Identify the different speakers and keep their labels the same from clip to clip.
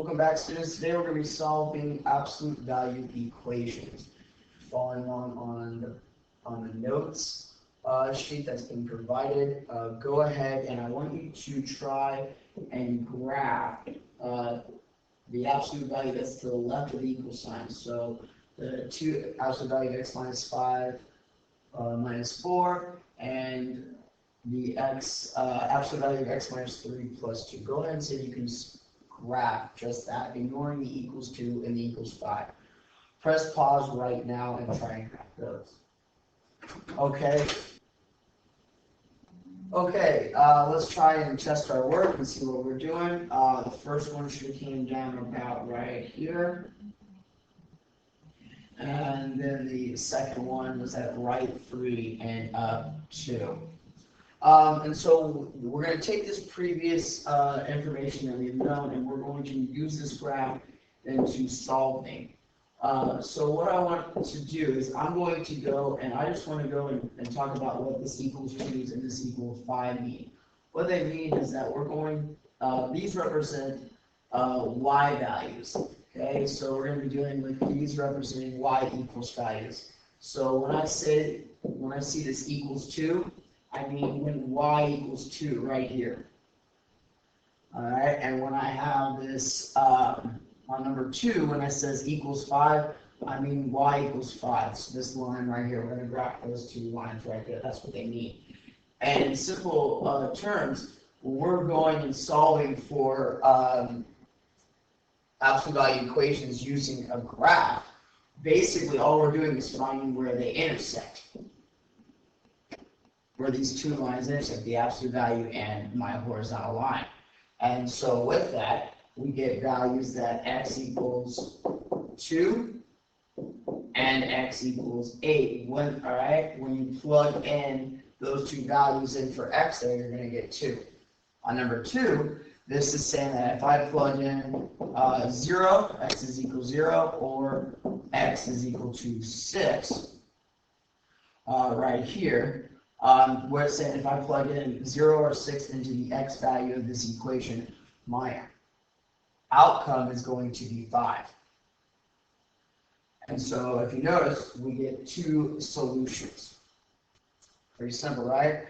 Speaker 1: Welcome back, students. Today we're going to be solving absolute value equations. Following on the notes sheet that's been provided, go ahead and I want you to try and graph the absolute value that's to the left of the equal sign. So the two absolute value of x minus 5 minus 4 and the absolute value of x minus 3 plus 2. Go ahead and see if you can graph just that, ignoring the equals 2 and the equals 5. Press pause right now and try and graph those. Okay. Let's try and test our work and see what we're doing. The first one should have came down about right here. And then the second one was at right 3 and up 2. And so we're going to take this previous information that we've known and we're going to use this graph into solving. So what I want to do is I'm going to go and I just want to go and talk about what this equals 2 and this equals 5 mean. What they mean is that we're going, these represent y values. Okay, so we're going to be dealing with these representing y equals values. So when I see this equals 2, I mean when y equals 2 right here. Alright, and when I have this on number 2, when it says equals 5, I mean y equals 5. So this line right here, we're going to graph those two lines right there. That's what they mean. And in simple terms, we're going and solving for absolute value equations using a graph. Basically, all we're doing is finding where they intersect. Where these two lines intersect, the absolute value and my horizontal line. And so with that, we get values that x equals 2 and x equals 8. When you plug in those two values in for x there, you're going to get 2. On number 2, this is saying that if I plug in 0, x is equal to 0, or x is equal to 6, right here, we're saying if I plug in 0 or 6 into the x value of this equation, my outcome is going to be 5. And so if you notice, we get 2 solutions. Pretty simple, right?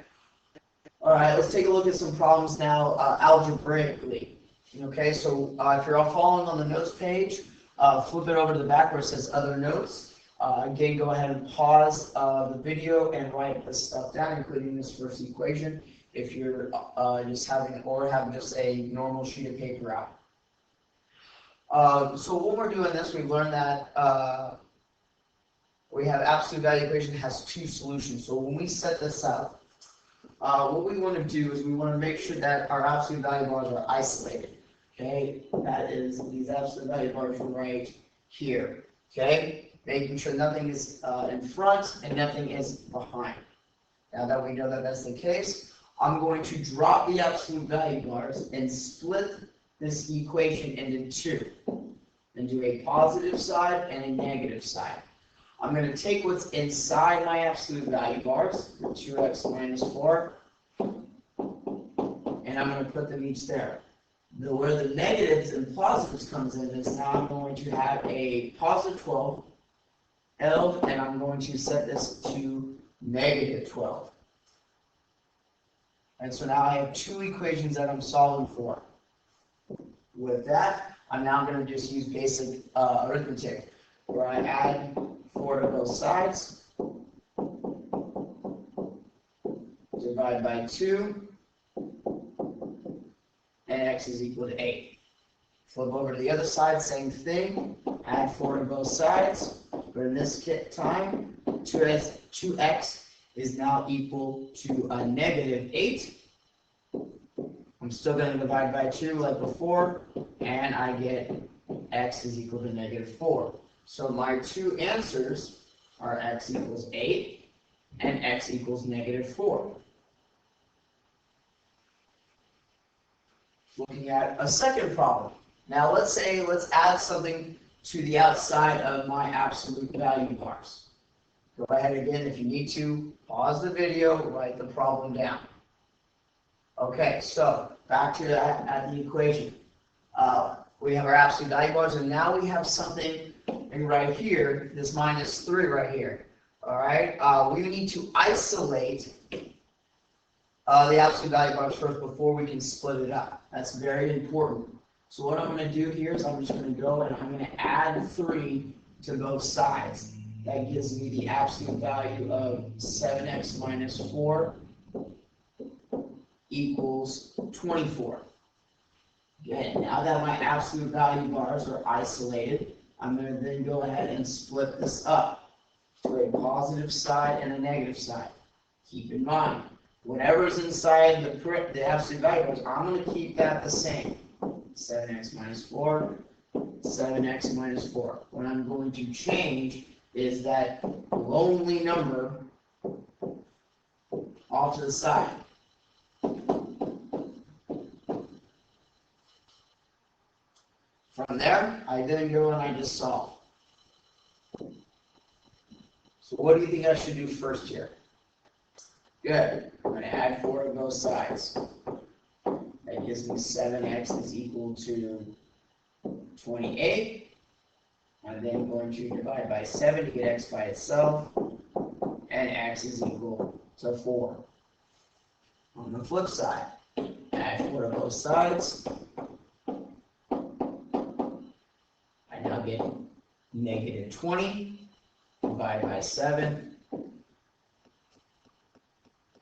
Speaker 1: All right, let's take a look at some problems now algebraically. Okay, so if you're all following on the notes page, flip it over to the back where it says other notes. Again, go ahead and pause the video and write this stuff down, including this first equation, if you're just having just a normal sheet of paper out. So when we're doing this, we've learned that we have absolute value equation has 2 solutions. So when we set this up, what we want to do is we want to make sure that our absolute value bars are isolated. Okay, that is these absolute value bars right here. Okay, making sure nothing is in front and nothing is behind. Now that we know that that's the case, I'm going to drop the absolute value bars and split this equation into 2 and do a positive side and a negative side. I'm going to take what's inside my absolute value bars, 2x minus 4, and I'm going to put them each there. Where the negatives and positives comes in is now I'm going to have a positive 12, and I'm going to set this to negative 12. And so now I have 2 equations that I'm solving for. With that, I'm now going to just use basic arithmetic, where I add 4 to both sides, divide by 2, and x is equal to 8. Flip over to the other side, same thing, add 4 to both sides, but in this time, 2x is now equal to a negative 8. I'm still going to divide by 2 like before, and I get x is equal to negative 4. So my 2 answers are x equals 8 and x equals negative 4. Looking at a second problem. Now let's add something to the outside of my absolute value bars. Go ahead again if you need to, pause the video, write the problem down. Okay, so back to that at the equation. We have our absolute value bars, and now we have something right here, this -3 right here. All right, we need to isolate the absolute value bars first before we can split it up. That's very important. So what I'm going to do here is I'm just going to go and I'm going to add 3 to both sides. That gives me the absolute value of 7x minus 4 equals 24. Again, now that my absolute value bars are isolated, I'm going to then go ahead and split this up to a positive side and a negative side. Keep in mind, whatever's inside the absolute value bars, I'm going to keep that the same. 7x minus 4, 7x minus 4. What I'm going to change is that lonely number off to the side. From there, I then go and I just solve. So what do you think I should do first here? Good. I'm going to add 4 to both sides. That gives me 7x is equal to 28. I'm then going to divide by 7 to get x by itself, and x is equal to 4. On the flip side, add 4 to both sides. I now get negative 20, divided by 7.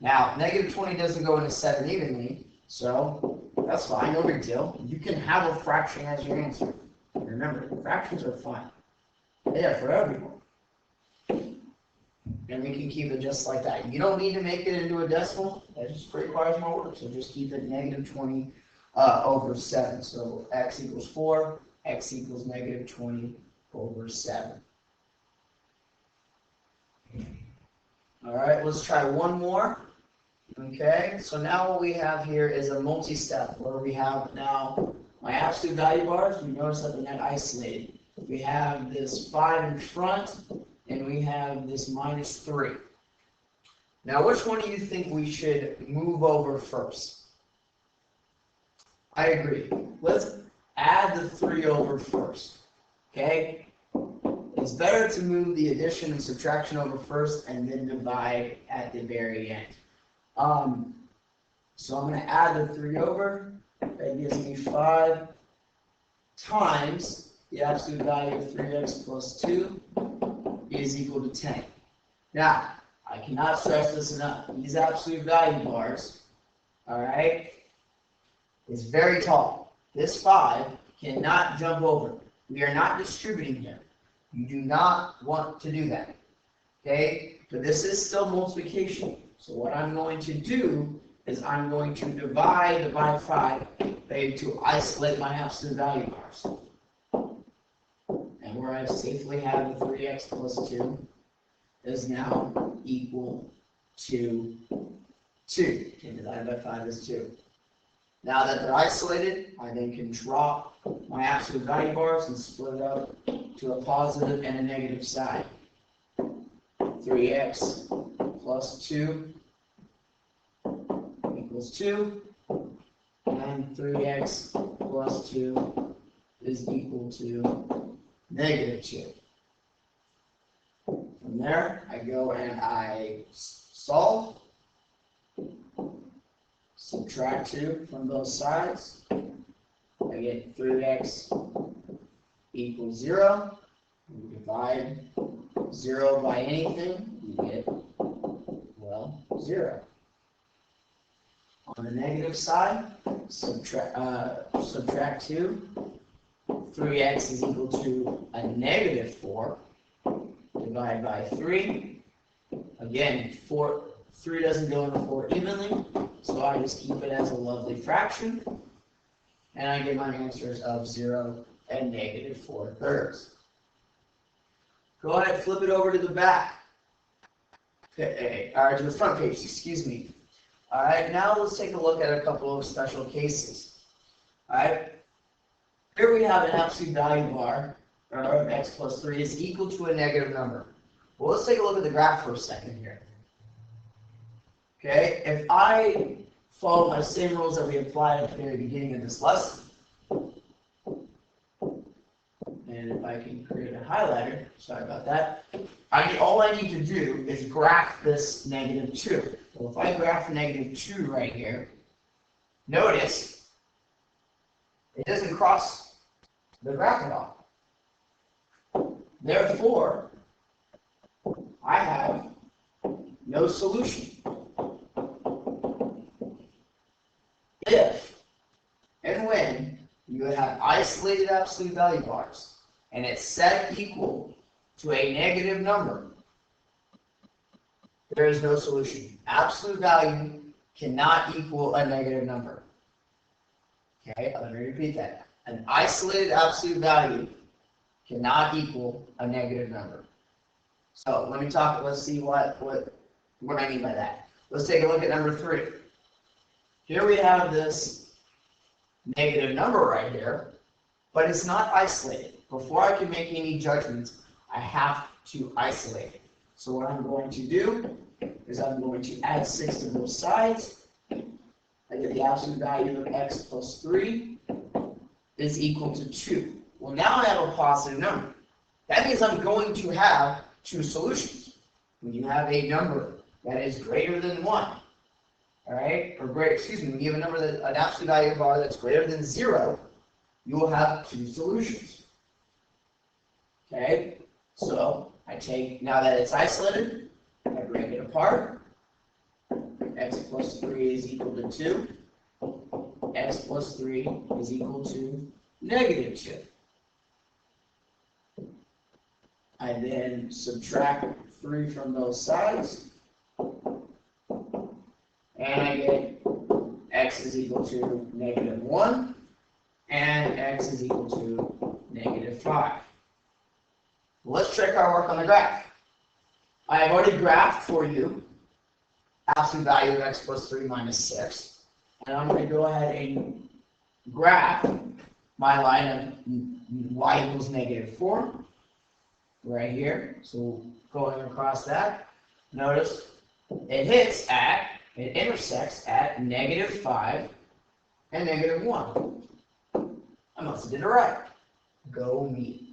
Speaker 1: Now, negative 20 doesn't go into 7 evenly, so that's fine, no big deal. You can have a fraction as your answer. Remember, fractions are fun. They are for everyone. And we can keep it just like that. You don't need to make it into a decimal. That just requires more work. So just keep it negative 20 over 7. So x equals 4, x equals negative 20 over 7. All right, let's try one more. Okay, so now what we have here is a multi-step where we have now my absolute value bars. We notice that they're not isolated. We have this 5 in front, and we have this -3. Now, which one do you think we should move over first? I agree. Let's add the 3 over first. Okay? It's better to move the addition and subtraction over first and then divide at the very end. So I'm going to add the 3 over. That gives me 5 times the absolute value of 3x plus 2 is equal to 10. Now, I cannot stress this enough. These absolute value bars, all right, is very tall. This 5 cannot jump over. We are not distributing here. You do not want to do that. Okay? But this is still multiplication. So what I'm going to do is I'm going to divide by 5 to isolate my absolute value bars. And where I safely have the 3x plus 2 is now equal to 2. And divided by 5 is 2. Now that they're isolated, I then can drop my absolute value bars and split it up to a positive and a negative side. 3x plus 2 equals 2, and 3x plus 2 is equal to negative 2. From there, I go and I solve. Subtract 2 from both sides. I get 3x equals 0. We divide 0 by anything, you get, well, 0. On the negative side, subtract 2. 3x is equal to a negative 4. Divide by 3. Again, 3 doesn't go into 4 evenly, so I just keep it as a lovely fraction. And I get my answers of 0 and negative 4/3. Go ahead, flip it over to the back. Okay, or to the front page, excuse me. All right, now let's take a look at a couple of special cases. All right, here we have an absolute value bar of x plus 3 is equal to a negative number. Well, let's take a look at the graph for a second here. Okay, if I follow my same rules that we applied at the very beginning of this lesson, I can create a highlighter, sorry about that. All I need to do is graph this -2. Well, if I graph -2 right here, notice it doesn't cross the graph at all. Therefore, I have no solution. If and when you have isolated absolute value bars and it's set equal to a negative number, there is no solution. Absolute value cannot equal a negative number. Okay, let me repeat that. An isolated absolute value cannot equal a negative number. So let's see what I mean by that. Let's take a look at number 3. Here we have this negative number right here, but it's not isolated. Before I can make any judgments, I have to isolate it. So what I'm going to do is I'm going to add 6 to both sides. I get the absolute value of x plus 3 is equal to 2. Well, now I have a positive number. That means I'm going to have 2 solutions. When you have a number that is greater than 1, all right, when you have a number an absolute value bar that's greater than 0, you will have 2 solutions. Okay, so I take, now that it's isolated, I break it apart. X plus 3 is equal to 2. X plus 3 is equal to -2. I then subtract 3 from both sides, and I get x is equal to -1, and x is equal to -5. Let's check our work on the graph. I have already graphed for you absolute value of x plus 3 minus 6, and I'm going to go ahead and graph my line of y equals -4 right here. So going across that, notice it intersects at -5 and -1. I must have did it right. Go me.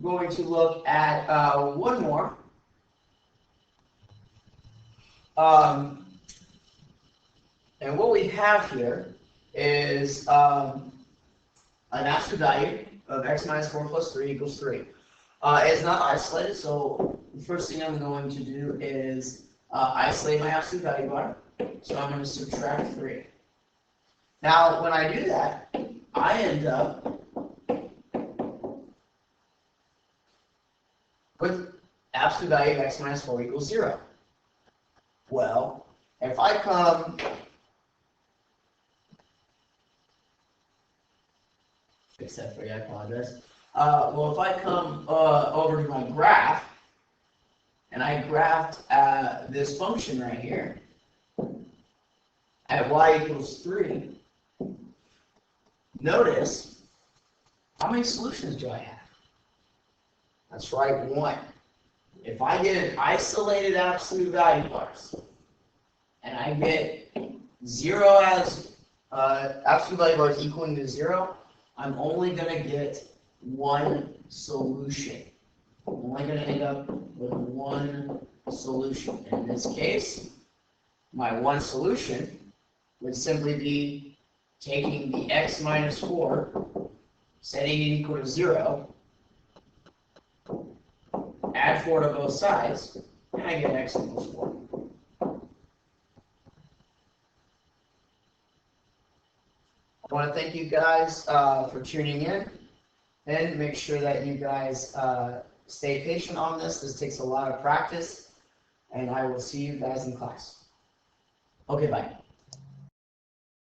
Speaker 1: We're going to look at one more. And what we have here is an absolute value of x minus 4 plus 3 equals 3. It's not isolated, so the first thing I'm going to do is isolate my absolute value bar. So I'm going to subtract 3. Now, when I do that, I end up with absolute value of x minus 4 equals 0. Well, if I come fix that for you, I apologize. Well, if I come over to my graph, and I graphed this function right here at y equals 3, notice how many solutions do I have? That's right, 1. If I get an isolated absolute value bars, and I get 0 as absolute value bars equaling to 0, I'm only going to get 1 solution. I'm only going to end up with 1 solution. In this case, my 1 solution would simply be taking the x minus 4, setting it equal to 0, add 4 to both sides, and I get x equals 4. I want to thank you guys for tuning in, and make sure that you guys stay patient on this. This takes a lot of practice, and I will see you guys in class. Okay, bye.